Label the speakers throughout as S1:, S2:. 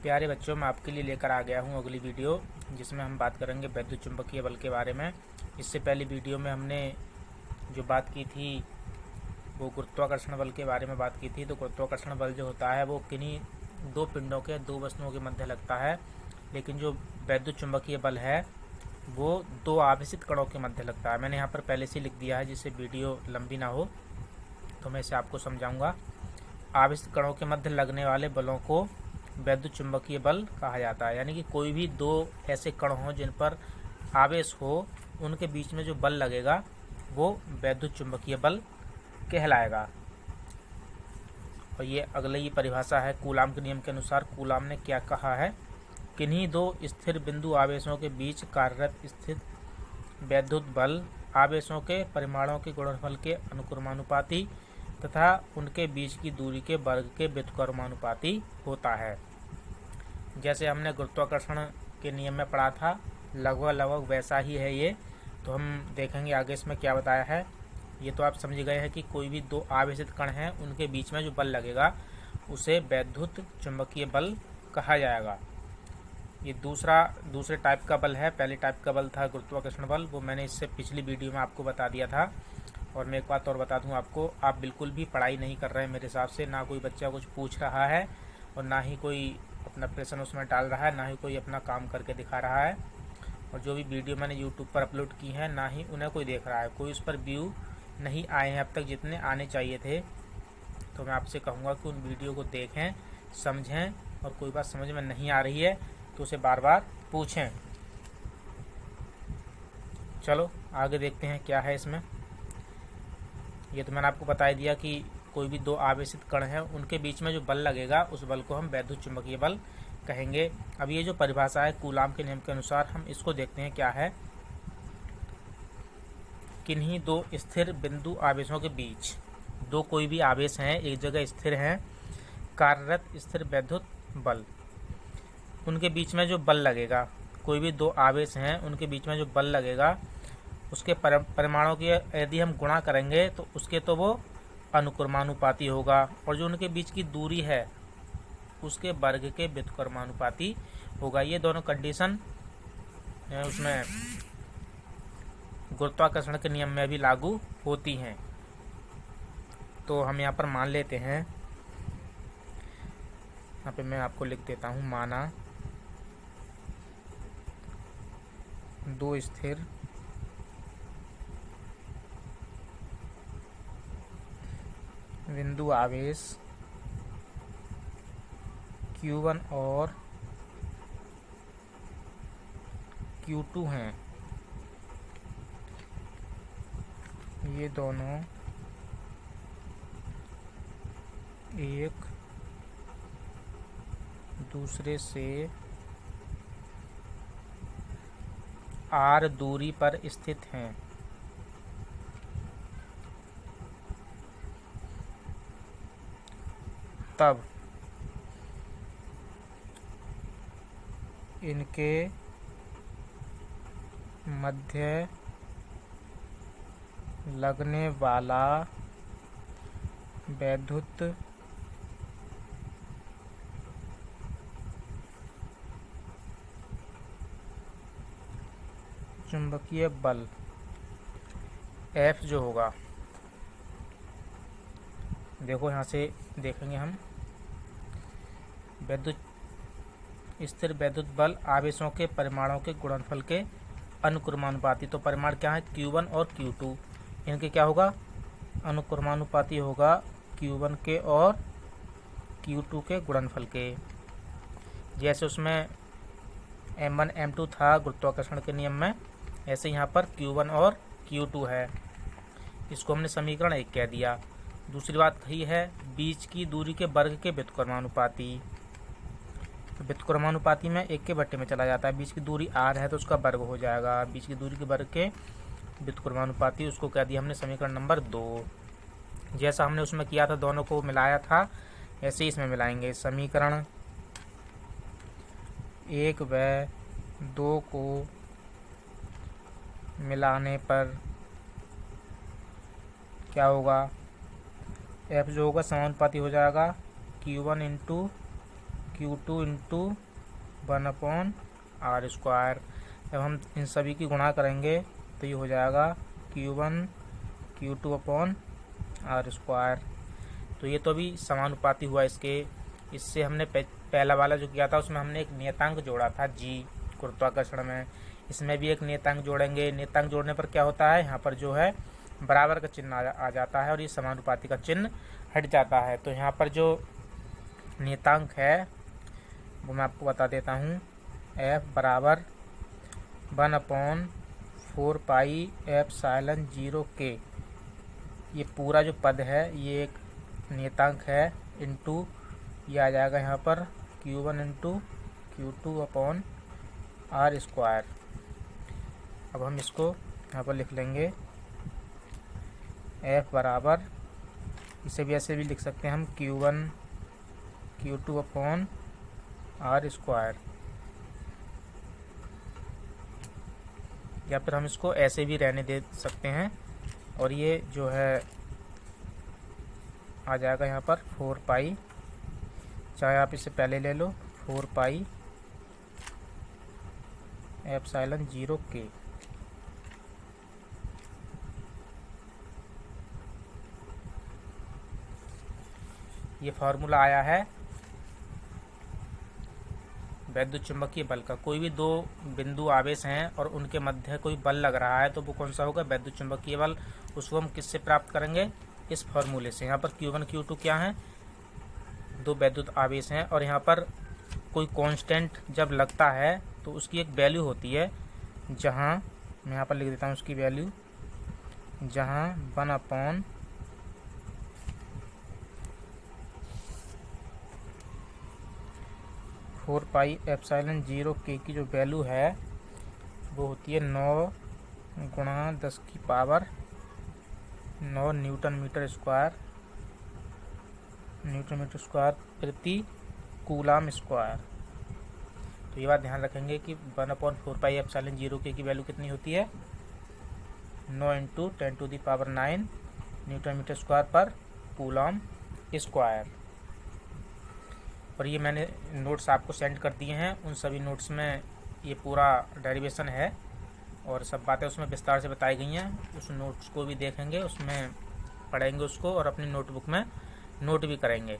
S1: प्यारे बच्चों, मैं आपके लिए लेकर आ गया हूँ अगली वीडियो, जिसमें हम बात करेंगे वैद्युत चुंबकीय बल के बारे में। इससे पहली वीडियो में हमने जो बात की थी वो गुरुत्वाकर्षण बल के बारे में बात की थी। तो गुरुत्वाकर्षण बल जो होता है वो किन्हीं दो पिंडों के, दो वस्तुओं के मध्य लगता है, लेकिन जो वैद्युत चुंबकीय बल है वो दो आवेशित कणों के मध्य लगता है। मैंने यहाँ पर पहले से लिख दिया है जिससे वीडियो लंबी ना हो, तो मैं इसे आपको समझाऊंगा। आवेशित कणों के मध्य लगने वाले बलों को वैद्युत चुंबकीय बल कहा जाता है। यानी कि कोई भी दो ऐसे कण हों जिन पर आवेश हो, उनके बीच में जो बल लगेगा वो वैद्युत चुंबकीय बल कहलाएगा। और ये अगले ही परिभाषा है कूलाम के नियम के अनुसार। कूलाम ने क्या कहा है? किन्हीं दो स्थिर बिंदु आवेशों के बीच कार्यरत स्थित वैद्युत बल आवेशों के परिमाणों के गुणनफल के अनुक्रमानुपाती तथा उनके बीच की दूरी के वर्ग के व्युत्क्रमानुपाती होता है। जैसे हमने गुरुत्वाकर्षण के नियम में पढ़ा था, लगभग वैसा ही है ये। तो हम देखेंगे आगे इसमें क्या बताया है। ये तो आप समझ गए हैं कि कोई भी दो आवेशित कण हैं, उनके बीच में जो बल लगेगा उसे वैद्युत चुंबकीय बल कहा जाएगा। ये दूसरे टाइप का बल है। पहले टाइप का बल था गुरुत्वाकर्षण बल, वो मैंने इससे पिछली वीडियो में आपको बता दिया था। और मैं एक बात और बता दूं आपको, आप बिल्कुल भी पढ़ाई नहीं कर रहे हैं मेरे हिसाब से। ना कोई बच्चा कुछ पूछ रहा है और ना ही कोई अपना प्रश्न उसमें डाल रहा है, ना ही कोई अपना काम करके दिखा रहा है। और जो भी वीडियो मैंने यूट्यूब पर अपलोड की है, ना ही उन्हें कोई देख रहा है। कोई उस पर व्यू नहीं आए हैं अब तक जितने आने चाहिए थे। तो मैं आपसे कहूँगा कि उन वीडियो को देखें, समझें, और कोई बात समझ में नहीं आ रही है तो उसे बार बार पूछें। चलो आगे देखते हैं क्या है इसमें। ये तो मैंने आपको बता ही दिया कि कोई भी दो आवेशित कण हैं, उनके बीच में जो बल लगेगा उस बल को हम वैद्युत चुंबकीय बल कहेंगे। अब ये जो परिभाषा है कूलाम के नियम के अनुसार, हम इसको देखते हैं क्या है। किन्हीं दो स्थिर बिंदु आवेशों के बीच, दो कोई भी आवेश हैं, एक जगह स्थिर हैं, कार्यरत स्थिर वैद्युत बल, उनके बीच में जो बल लगेगा, कोई भी दो आवेश हैं उनके बीच में जो बल लगेगा उसके परिमाणों की यदि हम गुणा करेंगे तो उसके तो वो अनुक्रमानुपाती होगा, और जो उनके बीच की दूरी है उसके वर्ग के व्युत्क्रमानुपाती होगा। ये दोनों कंडीशन उसमें गुरुत्वाकर्षण के नियम में भी लागू होती हैं। तो हम यहाँ पर मान लेते हैं, यहाँ पे मैं आपको लिख देता हूँ, माना दो स्थिर बिंदु आवेश Q1 और Q2 हैं। ये दोनों एक दूसरे से r दूरी पर स्थित हैं। तब इनके मध्य लगने वाला वैद्युत चुंबकीय बल F जो होगा, देखो यहाँ से देखेंगे हम, स्थिर वैद्युत बल आवेशों के परिमाणों के गुणनफल के अनुक्रमानुपाती। तो परिमाण क्या है? Q1 और Q2। इनके क्या होगा? अनुक्रमानुपाती होगा Q1 के और Q2 के गुणनफल के। जैसे उसमें M1 M2 था गुरुत्वाकर्षण के नियम में, ऐसे यहाँ पर Q1 और Q2 है। इसको हमने समीकरण 1 कह दिया। दूसरी बात कही है बीच की दूरी के वर्ग के व्युत्क्रमानुपाती। तो व्युत्क्रमानुपाती में 1 के बट्टे में चला जाता है। बीच की दूरी r है तो उसका वर्ग हो जाएगा। बीच की दूरी के वर्ग के व्युत्क्रमानुपाती, उसको कह दिया हमने समीकरण नंबर 2। जैसा हमने उसमें किया था, दोनों को मिलाया था, ऐसे ही इसमें मिलाएंगे। समीकरण 1 व 2 को मिलाने पर क्या होगा? F जो होगा समानुपाती हो जाएगा Q1 into Q2 into 1/r²। जब हम इन सभी की गुणा करेंगे तो ये हो जाएगा Q1 Q2/r²। तो ये तो अभी समानुपाती हुआ इसके। इससे हमने पहला वाला जो किया था उसमें हमने एक नियतांक जोड़ा था g गुरुत्वाकर्षण में। इसमें भी एक नियतांक जोड़ेंगे। नियतांक जोड़ने पर क्या होता है, यहाँ पर जो है बराबर का चिन्ह आ जाता है और ये समानुपाती का चिन्ह हट जाता है। तो यहाँ पर जो नियतांक है वो मैं आपको बता देता हूँ। F बराबर 1/4πε0k। ये पूरा जो पद है ये एक नियतांक है, इंटू ये आ जाएगा यहाँ पर Q1 इंटू Q2/r²। अब हम इसको यहाँ पर लिख लेंगे। F बराबर, इसे भी ऐसे भी लिख सकते हैं हम, Q1 Q2/r², या फिर हम इसको ऐसे भी रहने दे सकते हैं। और ये जो है आ जाएगा यहाँ पर 4π, चाहे आप इसे पहले ले लो, 4πε0k। ये फार्मूला आया है वैद्युत चुंबकीय बल का। कोई भी दो बिंदु आवेश हैं और उनके मध्य कोई बल लग रहा है तो वो कौन सा होगा, वैद्युत चुंबकीय बल। उसको हम किससे प्राप्त करेंगे, इस फार्मूले से। यहाँ पर Q1 Q2 क्या है, दो वैद्युत आवेश हैं और यहाँ पर कोई कांस्टेंट जब लगता है तो उसकी एक वैल्यू होती है, जहाँ मैं यहाँ पर लिख देता हूँ उसकी वैल्यू, जहाँ 1/4πε0k की जो वैल्यू है वो होती है 9 × 10⁻⁹ न्यूटन मीटर स्क्वायर प्रति कूलाम स्क्वायर। तो ये बात ध्यान रखेंगे कि 1/4πε0k की वैल्यू कितनी होती है, 9 × 10⁹ न्यूटन मीटर स्क्वायर पर कूलाम स्क्वायर। और ये मैंने नोट्स आपको सेंड कर दिए हैं। उन सभी नोट्स में ये पूरा डेरिवेशन है और सब बातें उसमें विस्तार से बताई गई हैं। उस नोट्स को भी देखेंगे, उसमें पढ़ेंगे उसको और अपनी नोटबुक में नोट भी करेंगे।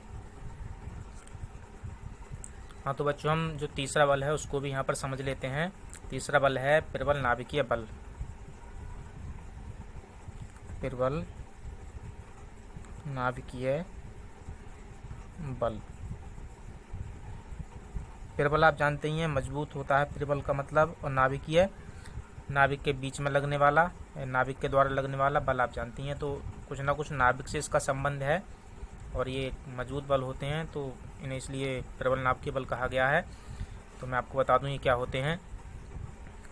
S1: हाँ तो बच्चों, हम जो तीसरा बल है उसको भी यहाँ पर समझ लेते हैं। तीसरा बल है प्रबल नाभिकीय बल। प्रबल नाभिकीय बल। प्रबल आप जानते ही हैं, मजबूत होता है प्रबल का मतलब, और नाभिकीय, नाभिक के बीच में लगने वाला, नाभिक के द्वारा लगने वाला बल आप जानती हैं। तो कुछ ना कुछ नाभिक से इसका संबंध है और ये मजबूत बल होते हैं, तो इन्हें इसलिए प्रबल नाभिकीय बल कहा गया है। तो मैं आपको बता दूं ये क्या होते हैं।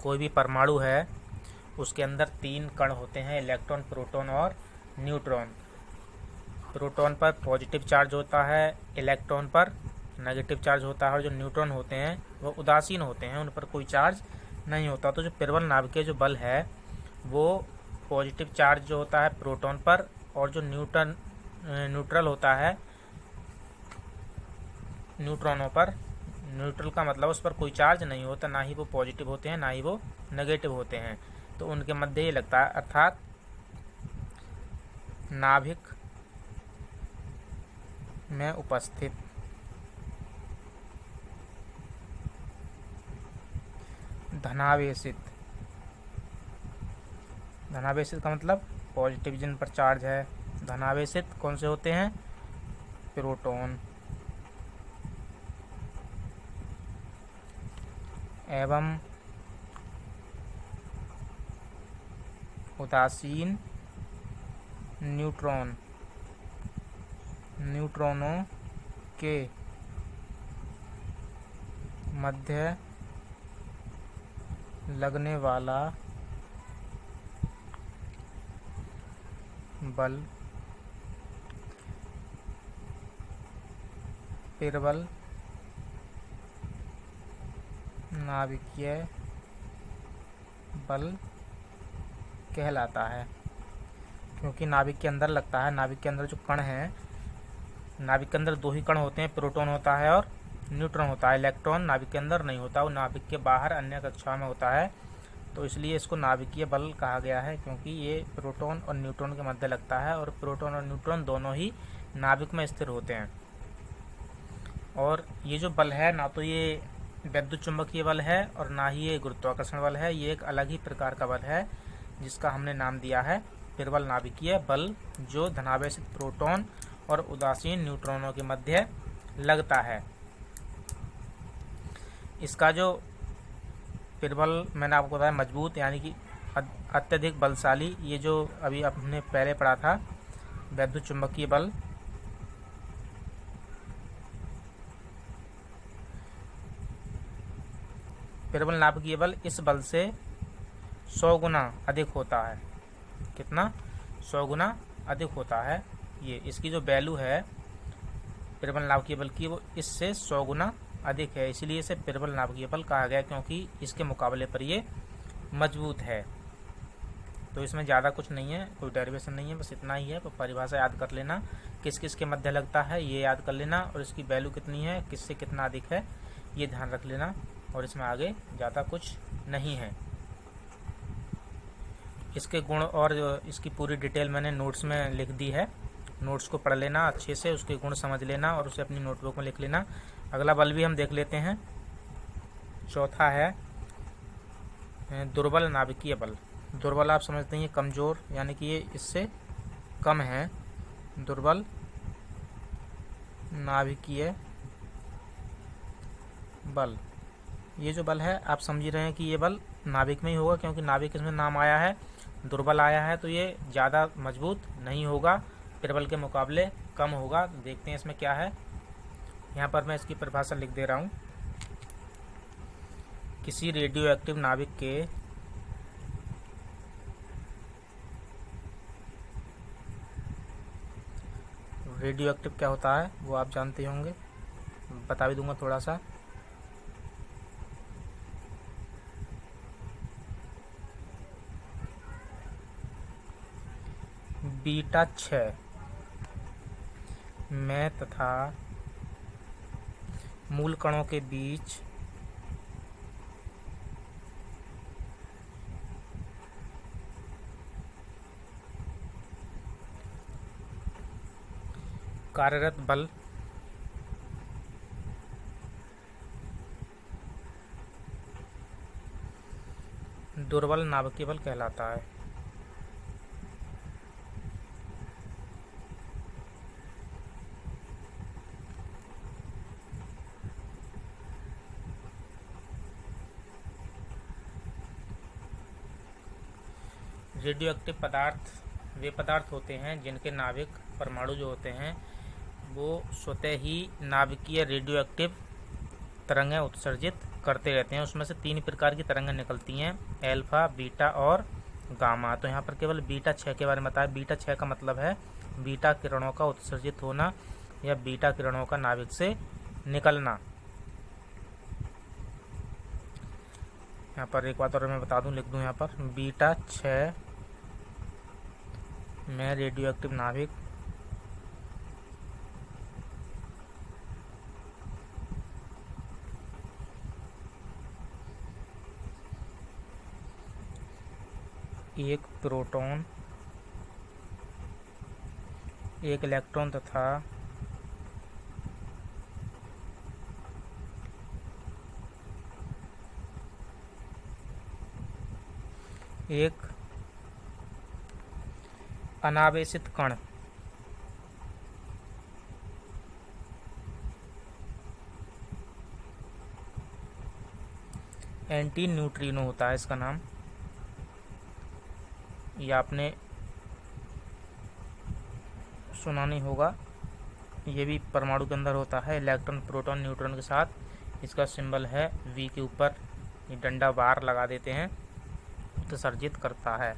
S1: कोई भी परमाणु है उसके अंदर 3 कण होते हैं, इलेक्ट्रॉन, प्रोटॉन और न्यूट्रॉन। प्रोटॉन पर पॉजिटिव चार्ज होता है, इलेक्ट्रॉन पर नेगेटिव चार्ज होता है, और जो न्यूट्रॉन होते हैं वो उदासीन होते हैं, उन पर कोई चार्ज नहीं होता। तो जो प्रबल नाभिकीय जो बल है वो पॉजिटिव चार्ज जो होता है प्रोटॉन पर, और जो न्यूट्रल होता है न्यूट्रॉनों पर। न्यूट्रल का मतलब उस पर कोई चार्ज नहीं होता, ना ही वो पॉजिटिव होते हैं ना ही वो नेगेटिव होते हैं, तो उनके मध्य ये लगता है। अर्थात नाभिक में उपस्थित धनावेशित, धनावेशित का मतलब पॉजिटिव जिन पर चार्ज है। धनावेशित कौन से होते हैं, प्रोटॉन, एवं उदासीन न्यूट्रॉन, न्यूट्रॉनों के मध्य लगने वाला बल प्रबल नाभिकीय बल कहलाता है। क्योंकि नाभिक के अंदर लगता है, नाभिक के अंदर जो कण है, नाभिक के अंदर 2 ही कण होते हैं, प्रोटॉन होता है और न्यूट्रॉन होता है। इलेक्ट्रॉन नाभिक के अंदर नहीं होता, वो नाभिक के बाहर अन्य कक्षाओं में होता है। तो इसलिए इसको नाभिकीय बल कहा गया है, क्योंकि ये प्रोटॉन और न्यूट्रॉन के मध्य लगता है और प्रोटॉन और न्यूट्रॉन दोनों ही नाभिक में स्थिर होते हैं। और ये जो बल है, ना तो ये वैद्युत चुंबकीय बल है और ना ही ये गुरुत्वाकर्षण बल है, ये एक अलग ही प्रकार का बल है जिसका हमने नाम दिया है प्रबल नाभिकीय बल, जो धनावेशित प्रोटॉन और उदासीन न्यूट्रॉनों के मध्य लगता है। इसका जो प्रबल मैंने आपको बताया मजबूत यानी कि अत्यधिक बलशाली, ये जो अभी आपने पहले पढ़ा था वैद्युत चुंबकीय बल, प्रबल नाभिकीय बल इस बल से 100 गुना अधिक होता है। कितना? 100 गुना अधिक होता है। ये इसकी जो वैल्यू है प्रबल नाभिकीय बल की, वो इससे 100 गुना अधिक है, इसलिए इसे प्रबल नाभिकीय बल कहा गया, क्योंकि इसके मुकाबले पर ये मजबूत है। तो इसमें ज़्यादा कुछ नहीं है, कोई डेरिवेशन नहीं है, बस इतना ही है। तो परिभाषा याद कर लेना, किस किस के मध्य लगता है ये याद कर लेना, और इसकी वैल्यू कितनी है, किससे कितना अधिक है, ये ध्यान रख लेना। और इसमें आगे ज़्यादा कुछ नहीं है। इसके गुण और इसकी पूरी डिटेल मैंने नोट्स में लिख दी है, नोट्स को पढ़ लेना अच्छे से, उसके गुण समझ लेना और उसे अपनी नोटबुक में लिख लेना। अगला बल भी हम देख लेते हैं। चौथा है दुर्बल नाभिकीय बल। दुर्बल आप समझते हैं कमज़ोर, यानी कि ये इससे कम है। दुर्बल नाभिकीय बल, ये जो बल है आप समझ रहे हैं कि ये बल नाभिक में ही होगा, क्योंकि नाभिक इसमें नाम आया है, दुर्बल आया है, तो ये ज़्यादा मजबूत नहीं होगा, प्रबल के मुकाबले कम होगा। देखते हैं इसमें क्या है। यहाँ पर मैं इसकी परिभाषा लिख दे रहा हूँ। किसी रेडियो एक्टिव नाभिक के रेडियो एक्टिव क्या होता है वो आप जानते होंगे, बता भी दूंगा थोड़ा सा। बीटा 6 में तथा मूल कणों के बीच कार्यरत बल दुर्बल नाभिकीय बल कहलाता है। रेडियो एक्टिव पदार्थ वे पदार्थ होते हैं जिनके नाभिक परमाणु जो होते हैं वो स्वतः ही नाभिकीय रेडियो एक्टिव तरंगें उत्सर्जित करते रहते हैं। उसमें से 3 प्रकार की तरंगें निकलती हैं, अल्फा, बीटा और गामा। तो यहाँ पर केवल बीटा 6 के बारे में बताया। बीटा 6 का मतलब है बीटा किरणों का उत्सर्जित होना या बीटा किरणों का नाभिक से निकलना। यहाँ पर एक बात और मैं बता दूं, लिख दूं यहाँ पर, बीटा 6 में रेडियो एक्टिव नाभिक एक प्रोटॉन, एक इलेक्ट्रॉन तथा एक अनावेशित कण एंटी न्यूट्रिनो होता है इसका नाम। ये आपने सुना नहीं होगा, ये भी परमाणु के अंदर होता है, इलेक्ट्रॉन प्रोटॉन न्यूट्रॉन के साथ। इसका सिंबल है वी के ऊपर ये डंडा बार लगा देते हैं, उत्सर्जित करता है।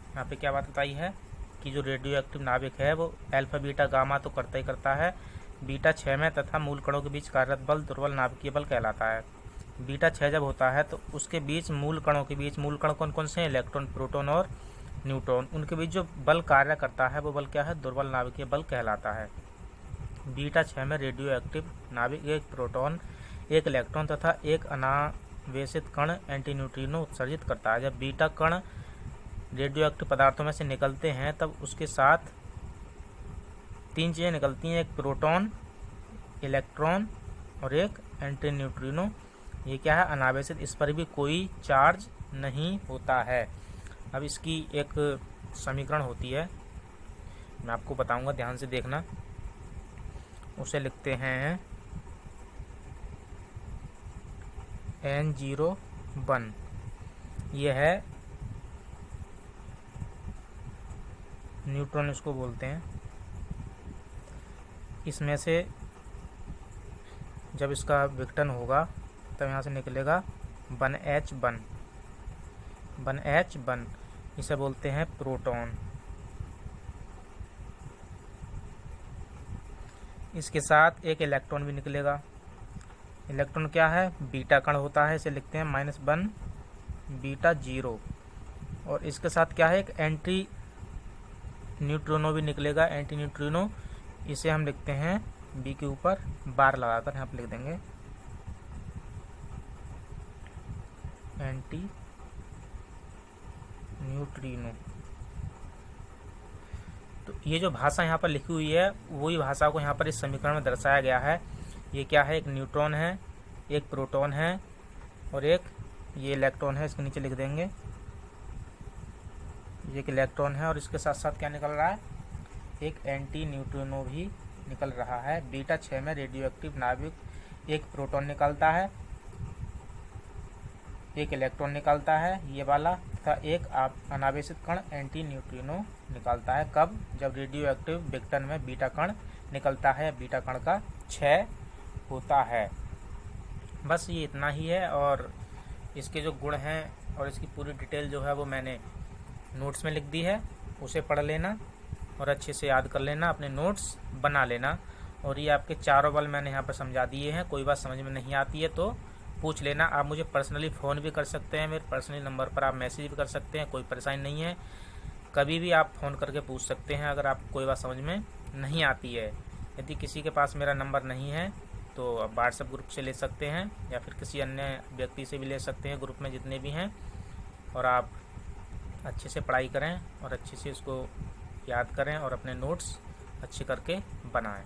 S1: यहाँ पे क्या बात बताई है कि जो रेडियो एक्टिव नाभिक है वो अल्फा, बीटा, गामा तो करता ही करता है। बीटा 6 में तथा मूल कणों के बीच कार्यरत बल दुर्बल नाभिकीय बल कहलाता है। बीटा 6 जब होता है तो उसके बीच मूल कणों के बीच, मूल कण कौन कौन से हैं? इलेक्ट्रॉन, प्रोटॉन और न्यूट्रॉन, उनके बीच जो बल कार्य करता है वो बल क्या है? दुर्बल नाभिकीय बल कहलाता है। बीटा 6 में रेडियो एक्टिव नाभिक एक प्रोटॉन, एक इलेक्ट्रॉन तथा एक अनावेशित कण एंटी न्यूट्रिनो उत्सर्जित करता है। जब बीटा कण रेडियो एक्टिव पदार्थों में से निकलते हैं तब उसके साथ 3 चीज़ें निकलती हैं, एक प्रोटॉन, इलेक्ट्रॉन और एक एंटी न्यूट्रिनो। ये क्या है? अनावेशित, इस पर भी कोई चार्ज नहीं होता है। अब इसकी एक समीकरण होती है, मैं आपको बताऊंगा, ध्यान से देखना। उसे लिखते हैं N01। ये है न्यूट्रॉन, इसको बोलते हैं। इसमें से जब इसका विघटन होगा तब यहाँ से निकलेगा 1H1, 1H1, इसे बोलते हैं प्रोटॉन। इसके साथ एक इलेक्ट्रॉन भी निकलेगा। इलेक्ट्रॉन क्या है? बीटा कण होता है, इसे लिखते हैं -1 बीटा 0। और इसके साथ क्या है? एक एंटी न्यूट्रिनो भी निकलेगा, एंटी न्यूट्रिनो, इसे हम लिखते हैं बी के ऊपर बार लगाकर यहाँ पर लिख देंगे एंटी न्यूट्रिनो। तो ये जो भाषा यहाँ पर लिखी हुई है वही भाषा को यहाँ पर इस समीकरण में दर्शाया गया है। ये क्या है? एक न्यूट्रॉन है, एक प्रोटॉन है और एक ये इलेक्ट्रॉन है, इसके नीचे लिख देंगे। ये एक इलेक्ट्रॉन है और इसके साथ साथ क्या निकल रहा है? एक एंटी न्यूट्रिनो भी निकल रहा है। बीटा 6 में रेडियो एक्टिव नाभिक एक प्रोटॉन निकलता है, एक इलेक्ट्रॉन निकलता है ये वाला, तथा एक अनावेशित कण एंटी न्यूट्रिनो निकलता है। कब? जब रेडियो एक्टिव विघटन में बीटा कण निकलता है, बीटा कण का क्षय होता है। बस ये इतना ही है। और इसके जो गुण हैं और इसकी पूरी डिटेल जो है वो मैंने नोट्स में लिख दी है, उसे पढ़ लेना और अच्छे से याद कर लेना, अपने नोट्स बना लेना। और ये आपके चारों बल मैंने यहाँ पर समझा दिए हैं। कोई बात समझ में नहीं आती है तो पूछ लेना। आप मुझे पर्सनली फ़ोन भी कर सकते हैं, मेरे पर्सनली नंबर पर आप मैसेज भी कर सकते हैं, कोई परेशानी नहीं है। कभी भी आप फ़ोन करके पूछ सकते हैं अगर आपको कोई बात समझ में नहीं आती है। यदि किसी के पास मेरा नंबर नहीं है तो आप व्हाट्सएप ग्रुप से ले सकते हैं या फिर किसी अन्य व्यक्ति से भी ले सकते हैं, ग्रुप में जितने भी हैं। और आप अच्छे से पढ़ाई करें और अच्छे से इसको याद करें और अपने नोट्स अच्छे करके बनाएं।